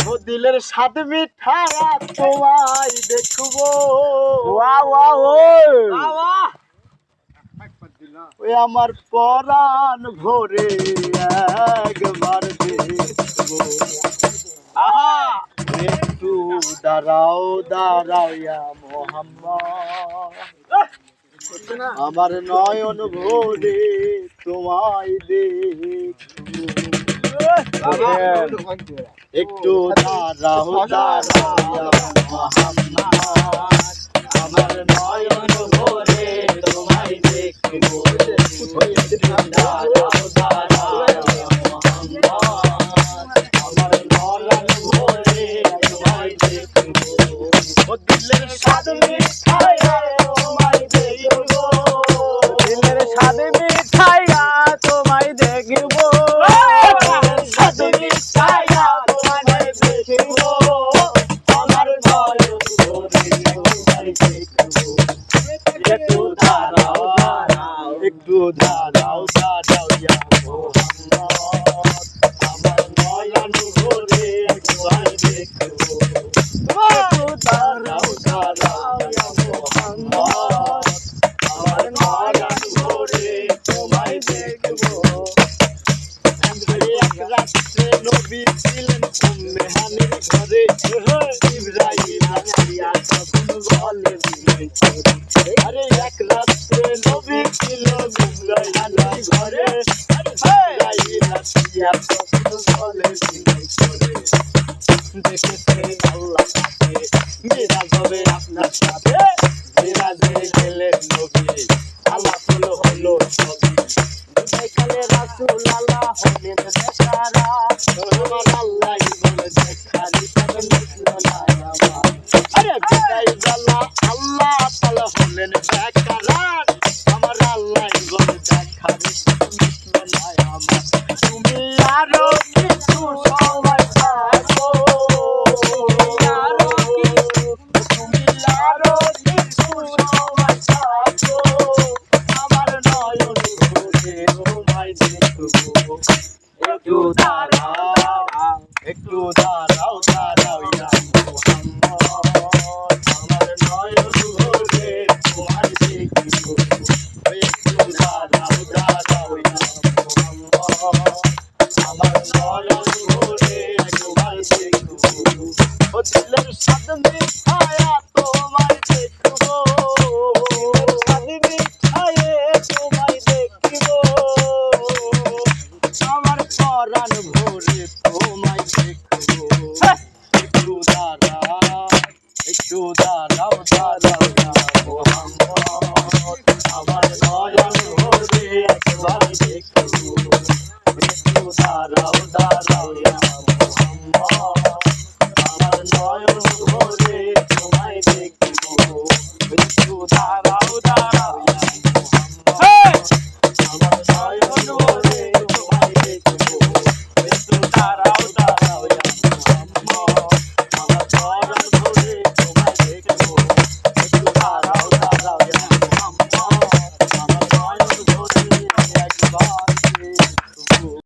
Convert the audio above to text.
ও দিলের স্বাদ মিঠায়া তোমায় দেখবো ওই আমার পরাণ ভরে একবার দেখবো একটু দাঁড়াও দাঁড়াও ইয়া মোহাম্মদ আমার নয়ন ভরে তোমায় দেখবো একটু দাঁড়াও দাঁড়াও ইয়া মোহাম্মদ আমার নয়ন ভরে তোমায় দেখবো একটু দাঁড়াও দাঁড়াও ইয়া মোহাম্মদ আমার নয়ন ভরে তোমায় দেখবো ও দিলের স্বাদ মিঠায়া তোমায় দেখবো দিলের স্বাদ মিঠায়া তোমায় দেখবো স্বাদ মিঠায়া তোমায় দেখবো আমার নয়ন ভরে তোমায় দেখবো একটু দাঁড়াও দাঁড়াও একটু দাঁড়াও দাঁড়াও ইয়া মোহাম্মদ আমার নয়ন ভরে তোমায় দেখবো একটু দাঁড়াও দাঁড়াও ইয়া মোহাম্মদ আমার নয়ন ভরে তোমায় দেখবো এক রাত্রে নবী ছিলেন উম্মে হানির ঘরে ইব্রাহিম আসিয়া তখন বলে আরে এক রাত্রে নবী ছিলেন উম্মে হানির ঘরে ইব্রাহিম আসিয়া তখন বলে দেখেছেন আল্লাহ পাকে মিরাজ হবে আপনার সাথে মিরাজে গেলেন নবী আল্লাহ হলো সবই কালে রাসূল আল্লাহ হলেন বেচারা আমার আল্লাহ বলে দেখালি তবে মিটল না আমার আরে বিদায় বেলা আল্লাহ তাআলা হলেন বেকারার আমার আল্লাহ বলে দেখালি তবে মিটল না আমার তুমি আরো কিছু সময় থাকো তুমি আরো কিছু সময় থাকো আমার নয়ন ভরে তোমায় দেখবো একটু দাঁড়াও দাঁড়াও ইয়া মোহাম্মদ আমার নয়ন ভরে তোমায় দেখবো একটু দাঁড়াও ইয়া মোহাম্মদ আমার নয়ন ভরে তোমায় দেখবো ও দিলের স্বাদ মিঠায়া তোমায় দেখবো স্বাদ মিঠায়ে তোমায় দেখবো আমার পরাণ ভরে তোমায় দেখবো একটু দাঁড়াও